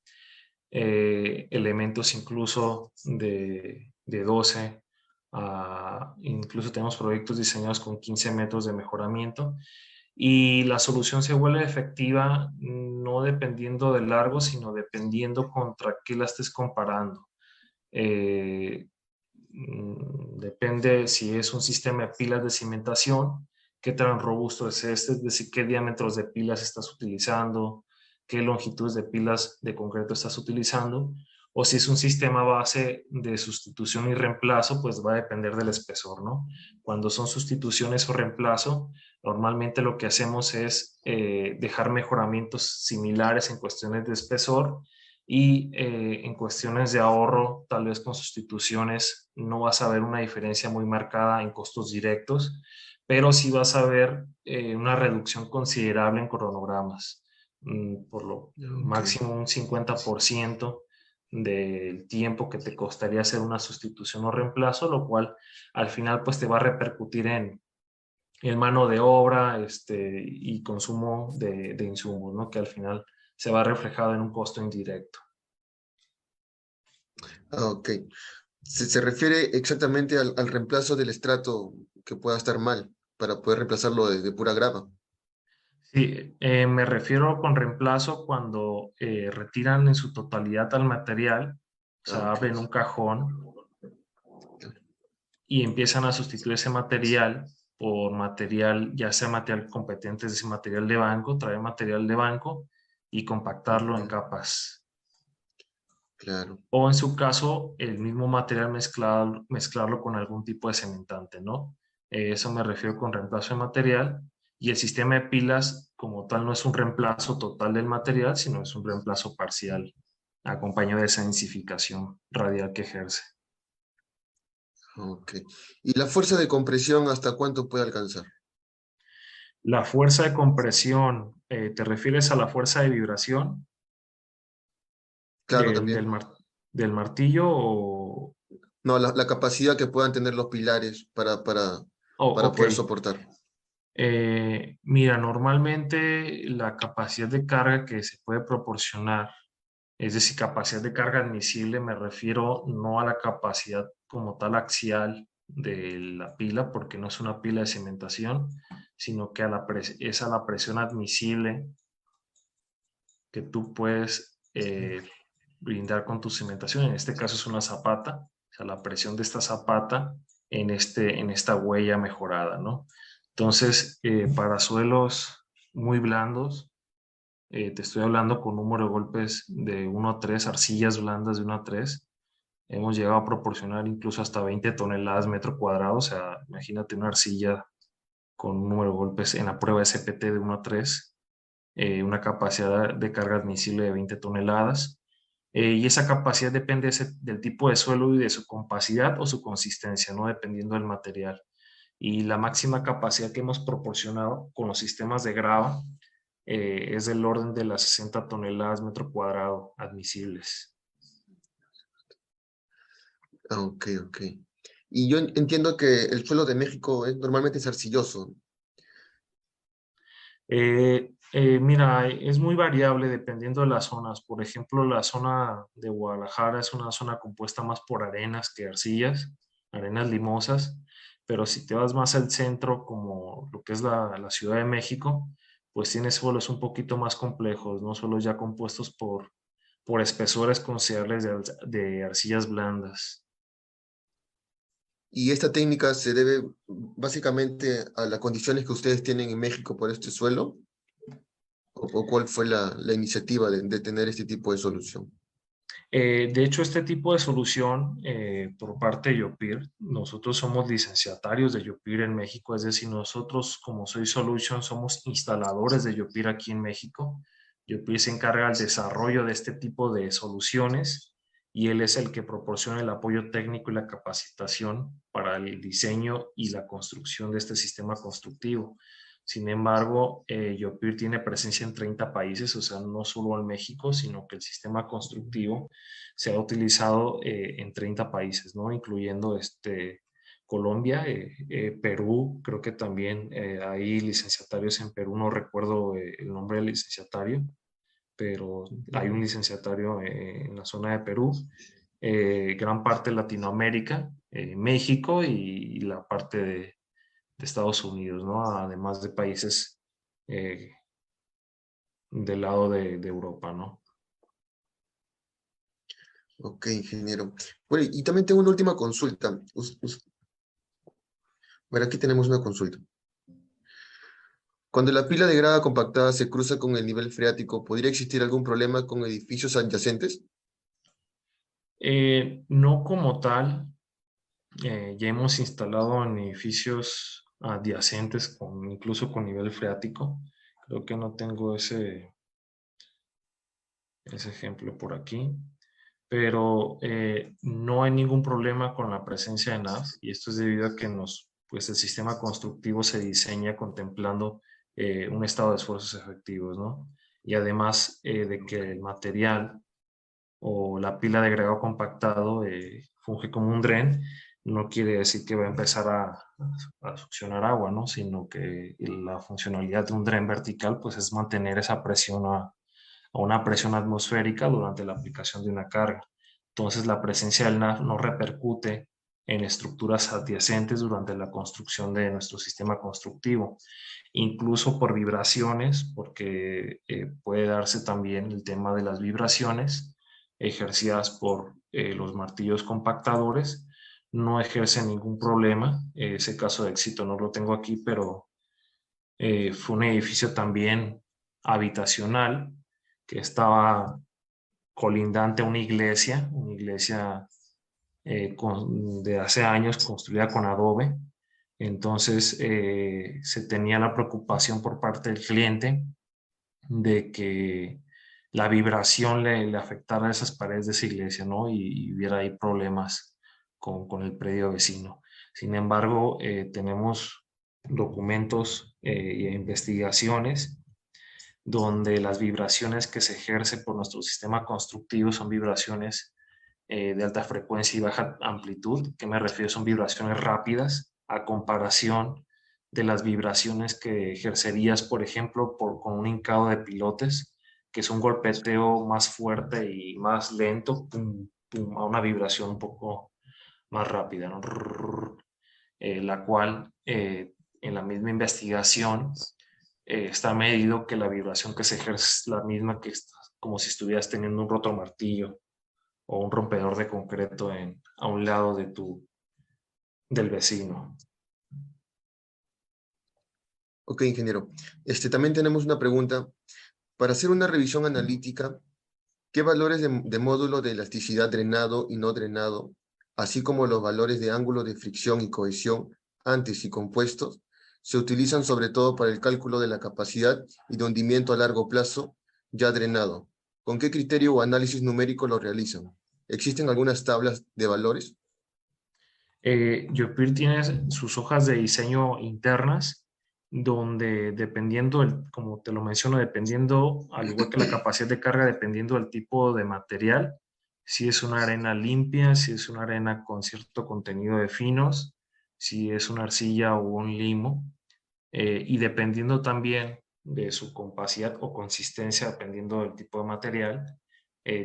Elementos incluso de 12, incluso tenemos proyectos diseñados con 15 metros de mejoramiento. Y la solución se vuelve efectiva no dependiendo del largo, sino dependiendo contra qué la estés comparando. Depende si es un sistema de pilas de cimentación, qué tan robusto es decir, qué diámetros de pilas estás utilizando, qué longitudes de pilas de concreto estás utilizando, o si es un sistema base de sustitución y reemplazo, pues va a depender del espesor, ¿no? Cuando son sustituciones o reemplazo, normalmente lo que hacemos es dejar mejoramientos similares en cuestiones de espesor y en cuestiones de ahorro, tal vez con sustituciones, no vas a ver una diferencia muy marcada en costos directos, pero sí vas a ver una reducción considerable en cronogramas, por lo Okay. máximo un 50% del tiempo que te costaría hacer una sustitución o reemplazo, lo cual al final pues te va a repercutir en mano de obra y consumo de insumos, ¿no? Que al final se va reflejado en un costo indirecto. Ok. Se refiere exactamente al reemplazo del estrato que pueda estar mal para poder reemplazarlo de pura grava. Sí, me refiero con reemplazo cuando retiran en su totalidad al material, o Ah, sea, ok. abren un cajón y empiezan a sustituir ese material por material, ya sea material competente, es decir, material de banco, traer material de banco y compactarlo en Ok, capas. claro. O en su caso, el mismo material mezclarlo con algún tipo de cementante, ¿no? Eso me refiero con reemplazo de material. Y el sistema de pilas, como tal, no es un reemplazo total del material, sino es un reemplazo parcial, acompañado de esa densificación radial que ejerce. Ok. ¿Y la fuerza de compresión hasta cuánto puede alcanzar? La fuerza de compresión, ¿te refieres a la fuerza de vibración Claro, del, del, también. mar- del martillo o...? No, la capacidad que puedan tener los pilares Oh, para ok. poder soportar. Mira, normalmente la capacidad de carga que se puede proporcionar, es decir, capacidad de carga admisible, me refiero no a la capacidad como tal axial de la pila, porque no es una pila de cimentación, sino que es a la presión admisible que tú puedes brindar con tu cimentación. En este caso es una zapata, o sea, la presión de esta zapata en esta huella mejorada, ¿no? Entonces, para suelos muy blandos, te estoy hablando con número de golpes de 1 a 3, arcillas blandas de 1 a 3. Hemos llegado a proporcionar incluso hasta 20 toneladas metro cuadrado. O sea, imagínate una arcilla con un número de golpes en la prueba SPT de 1 a 3, una capacidad de carga admisible de 20 toneladas. Y esa capacidad depende del tipo de suelo y de su compacidad o su consistencia, ¿no? Dependiendo del material. Y la máxima capacidad que hemos proporcionado con los sistemas de grava es del orden de las 60 toneladas metro cuadrado admisibles. Ah, ok, ok. Y yo entiendo que el suelo de México normalmente es arcilloso. Mira, es muy variable dependiendo de las zonas. Por ejemplo, la zona de Guadalajara es una zona compuesta más por arenas que arcillas, arenas limosas, pero si te vas más al centro, como lo que es la Ciudad de México, pues tienes suelos un poquito más complejos, ¿no? Suelos ya compuestos por espesores considerables de arcillas blandas. Y esta técnica se debe básicamente a las condiciones que ustedes tienen en México por este suelo. O cuál fue la iniciativa de tener este tipo de solución? De hecho, este tipo de solución por parte de Yopir, nosotros somos licenciatarios de Yopir en México, es decir, nosotros como Soy Solution somos instaladores de Yopir aquí en México. Yopir se encarga del desarrollo de este tipo de soluciones y él es el que proporciona el apoyo técnico y la capacitación para el diseño y la construcción de este sistema constructivo. Sin embargo, Yopir tiene presencia en 30 países, o sea, no solo en México, sino que el sistema constructivo se ha utilizado en 30 países, ¿no? Incluyendo Colombia, Perú, creo que también hay licenciatarios en Perú, no recuerdo el nombre del licenciatario, pero hay un licenciatario en la zona de Perú, gran parte de Latinoamérica, México y la parte de Estados Unidos, ¿no? Además de países eh, del lado de Europa, ¿no? Ok, ingeniero. Bueno, y también tengo una última consulta. Bueno, aquí tenemos una consulta. Cuando la pila de grava compactada se cruza con el nivel freático, ¿podría existir algún problema con edificios adyacentes? No como tal, ya hemos instalado en edificios adyacentes, incluso con nivel freático. Creo que no tengo ese ejemplo por aquí, pero no hay ningún problema con la presencia de NAF y esto es debido a que pues el sistema constructivo se diseña contemplando un estado de esfuerzos efectivos, ¿no? Y además de que el material o la pila de agregado compactado funge como un dren, no quiere decir que va a empezar a succionar agua, ¿no? Sino que la funcionalidad de un dren vertical pues es mantener esa presión a una presión atmosférica durante la aplicación de una carga. Entonces la presencia del NAF no repercute en estructuras adyacentes durante la construcción de nuestro sistema constructivo, incluso por vibraciones, porque puede darse también el tema de las vibraciones ejercidas por los martillos compactadores, no ejerce ningún problema. Ese caso de éxito no lo tengo aquí, pero fue un edificio también habitacional que estaba colindante a una iglesia de hace años construida con adobe. Entonces se tenía la preocupación por parte del cliente de que la vibración le afectara a esas paredes de esa iglesia, ¿no? Y hubiera ahí problemas con el predio vecino. Sin embargo, tenemos documentos e investigaciones donde las vibraciones que se ejercen por nuestro sistema constructivo son vibraciones de alta frecuencia y baja amplitud. ¿Qué me refiero? Son vibraciones rápidas a comparación de las vibraciones que ejercerías, por ejemplo, con un hincado de pilotes, que es un golpeteo más fuerte y más lento, pum, pum, a una vibración un poco más rápida, ¿no? La cual en la misma investigación está medido que la vibración que se ejerce es la misma que como si estuvieras teniendo un rotomartillo o un rompedor de concreto a un lado del vecino. Ok, ingeniero. También tenemos una pregunta. Para hacer una revisión analítica, ¿qué valores de módulo de elasticidad drenado y no drenado, así como los valores de ángulo de fricción y cohesión antes y compuestos, se utilizan sobre todo para el cálculo de la capacidad y de hundimiento a largo plazo ya drenado? ¿Con qué criterio o análisis numérico lo realizan? ¿Existen algunas tablas de valores? Yopir tiene sus hojas de diseño internas, donde dependiendo, como te lo menciono, dependiendo, al igual que la capacidad de carga, dependiendo del tipo de material, si es una arena limpia, si es una arena con cierto contenido de finos, si es una arcilla o un limo, y dependiendo también de su compacidad o consistencia, dependiendo del tipo de material,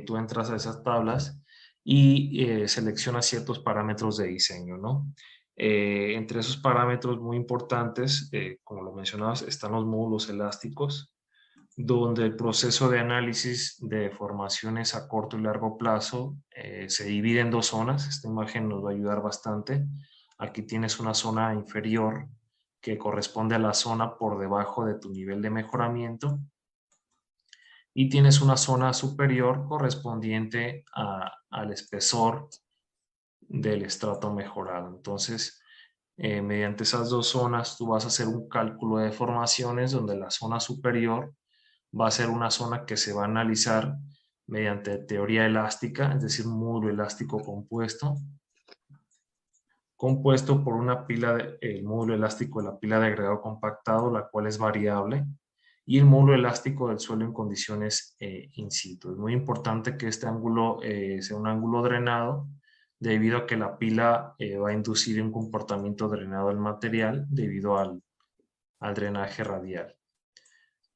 tú entras a esas tablas y seleccionas ciertos parámetros de diseño, ¿no? Entre esos parámetros muy importantes, como lo mencionabas, están los módulos elásticos, donde el proceso de análisis de deformaciones a corto y largo plazo se divide en dos zonas. Esta imagen nos va a ayudar bastante. Aquí tienes una zona inferior que corresponde a la zona por debajo de tu nivel de mejoramiento, y tienes una zona superior correspondiente al espesor del estrato mejorado. Entonces, mediante esas dos zonas, tú vas a hacer un cálculo de deformaciones donde la zona superior va a ser una zona que se va a analizar mediante teoría elástica, es decir, un módulo elástico compuesto por una pila, el módulo elástico de la pila de agregado compactado, la cual es variable, y el módulo elástico del suelo en condiciones in situ. Es muy importante que este ángulo sea un ángulo drenado, debido a que la pila va a inducir un comportamiento drenado del material debido al drenaje radial.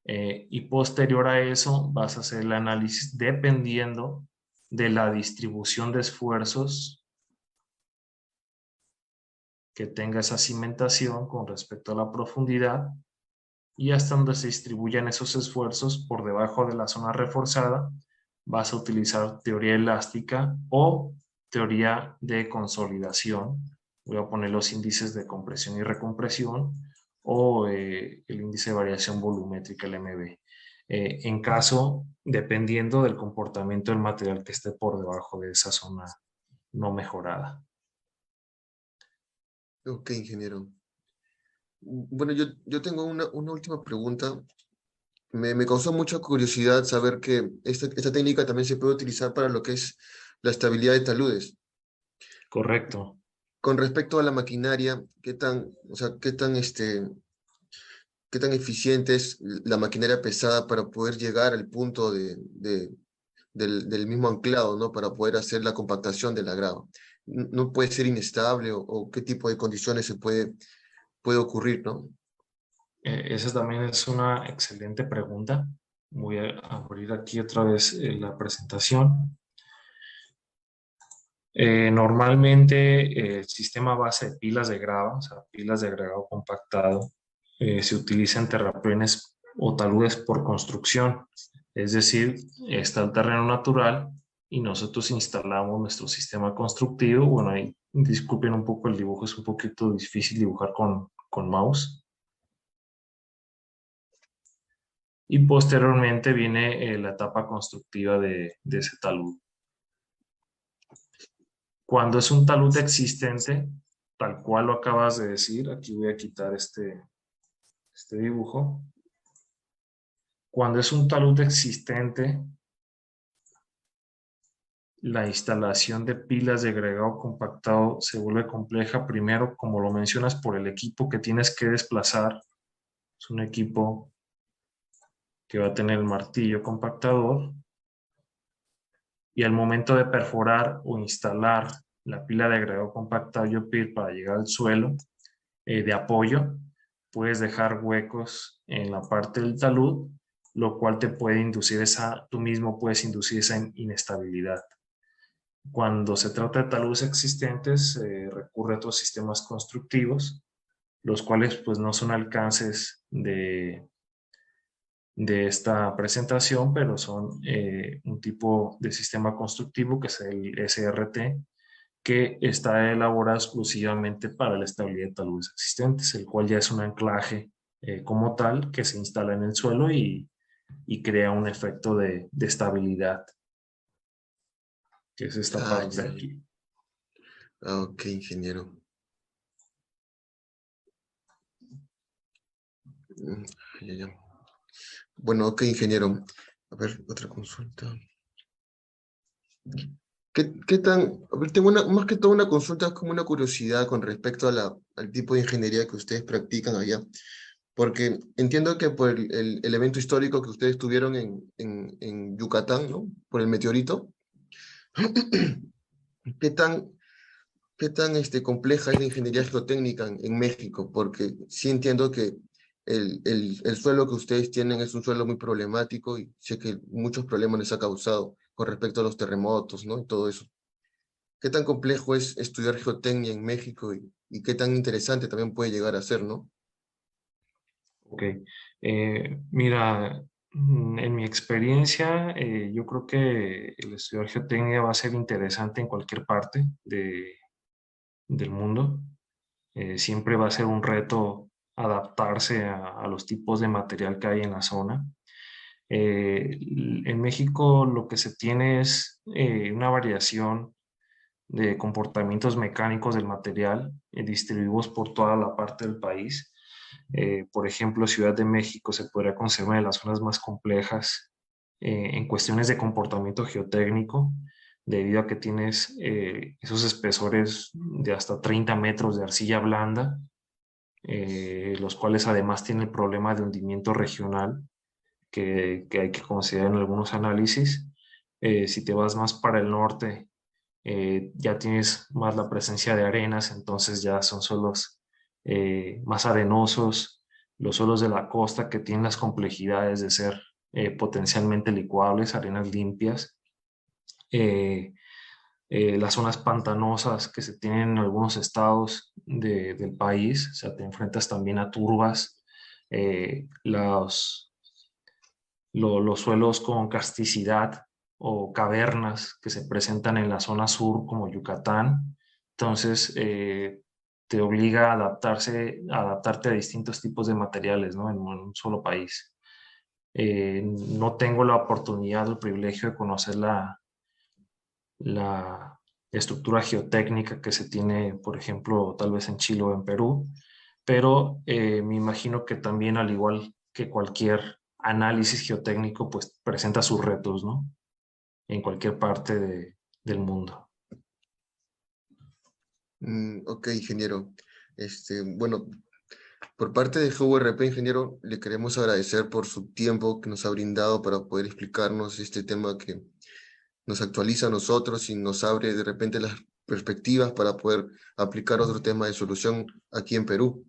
Y posterior a eso vas a hacer el análisis dependiendo de la distribución de esfuerzos que tenga esa cimentación con respecto a la profundidad, y hasta donde se distribuyan esos esfuerzos por debajo de la zona reforzada, vas a utilizar teoría elástica o teoría de consolidación. Voy a poner los índices de compresión y recompresión, o el índice de variación volumétrica, el MB. En caso, dependiendo del comportamiento del material que esté por debajo de esa zona no mejorada. Ok, ingeniero. Bueno, yo tengo una última pregunta. Me causó mucha curiosidad saber que esta técnica también se puede utilizar para lo que es la estabilidad de taludes. Correcto. Con respecto a la maquinaria, o sea, qué tan eficiente es la maquinaria pesada para poder llegar al punto del mismo anclado, ¿no? Para poder hacer la compactación del agrado. No puede ser inestable o qué tipo de condiciones puede ocurrir, ¿no? Esa también es una excelente pregunta. Voy a abrir aquí otra vez la presentación. Normalmente el sistema base de pilas de grava, o sea, pilas de agregado compactado, se utiliza en terraplenes o taludes por construcción. Es decir, está el terreno natural y nosotros instalamos nuestro sistema constructivo. Bueno, ahí disculpen un poco el dibujo, es un poquito difícil dibujar con mouse. Y posteriormente viene la etapa constructiva de ese talud. Cuando es un talud existente, tal cual lo acabas de decir, aquí voy a quitar este dibujo. Cuando es un talud existente, la instalación de pilas de agregado compactado se vuelve compleja. Primero, como lo mencionas, por el equipo que tienes que desplazar. Es un equipo que va a tener el martillo compactador, y al momento de perforar o instalar la pila de agregado compactado YOPIR para llegar al suelo de apoyo, puedes dejar huecos en la parte del talud, lo cual te puede inducir tú mismo puedes inducir esa inestabilidad. Cuando se trata de taludes existentes, recurre a otros sistemas constructivos, los cuales pues no son alcances de esta presentación, pero son un tipo de sistema constructivo que es el SRT, que está elaborado exclusivamente para la estabilidad de taludes existentes, el cual ya es un anclaje como tal que se instala en el suelo y crea un efecto de estabilidad, que es esta Ah, parte ya, de ya. aquí. Ah, ok, ingeniero. Ya, ya. Bueno, ok, ingeniero. A ver, otra consulta. ¿Qué tan, a ver, tengo más que todo una consulta, es como una curiosidad con respecto a al tipo de ingeniería que ustedes practican allá? Porque entiendo que por el evento histórico que ustedes tuvieron en Yucatán, ¿no? Por el meteorito, ¿qué tan, compleja es la ingeniería geotécnica en México? Porque sí entiendo que el suelo que ustedes tienen es un suelo muy problemático y sé que muchos problemas les ha causado con respecto a los terremotos, ¿no? Y todo eso. ¿Qué tan complejo es estudiar geotecnia en México y qué tan interesante también puede llegar a ser, ¿no? Ok. Mira, en mi experiencia, yo creo que el estudiar geotecnia va a ser interesante en cualquier parte del mundo. Siempre va a ser un reto adaptarse a los tipos de material que hay en la zona. En México lo que se tiene es una variación de comportamientos mecánicos del material distribuidos por toda la parte del país. Por ejemplo, Ciudad de México se podría considerar una de las zonas más complejas en cuestiones de comportamiento geotécnico, debido a que tienes esos espesores de hasta 30 metros de arcilla blanda, los cuales además tienen el problema de hundimiento regional que hay que considerar en algunos análisis. Si te vas más para el norte, ya tienes más la presencia de arenas, entonces ya son suelos más arenosos, los suelos de la costa que tienen las complejidades de ser potencialmente licuables, arenas limpias, eh, las zonas pantanosas que se tienen en algunos estados del país, o sea, te enfrentas también a turbas, los suelos con karsticidad o cavernas que se presentan en la zona sur como Yucatán. Entonces, te obliga a adaptarte a distintos tipos de materiales, ¿no? En un solo país. No tengo la oportunidad o el privilegio de conocer la estructura geotécnica que se tiene, por ejemplo, tal vez en Chile o en Perú, pero me imagino que también, al igual que cualquier análisis geotécnico, pues presenta sus retos, ¿no? En cualquier parte del mundo. Ok, ingeniero. Bueno, por parte de GURP, ingeniero, le queremos agradecer por su tiempo que nos ha brindado para poder explicarnos este tema que nos actualiza a nosotros y nos abre de repente las perspectivas para poder aplicar otro tema de solución aquí en Perú.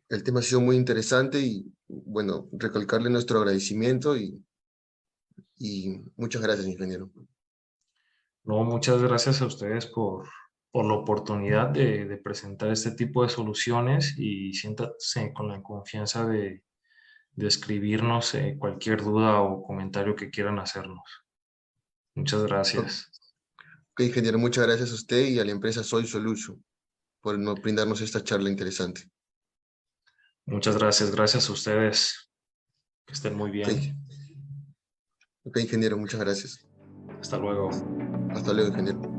El tema ha sido muy interesante y, bueno, recalcarle nuestro agradecimiento y muchas gracias, ingeniero. No, muchas gracias a ustedes por la oportunidad de presentar este tipo de soluciones, y siéntanse con la confianza de escribirnos cualquier duda o comentario que quieran hacernos. Muchas gracias. Ok, ingeniero, muchas gracias a usted y a la empresa Soy Solution por brindarnos esta charla interesante. Muchas gracias. Gracias a ustedes. Que estén muy Ok, bien. ok, ingeniero, muchas gracias. Hasta luego. Hasta luego, ingeniero.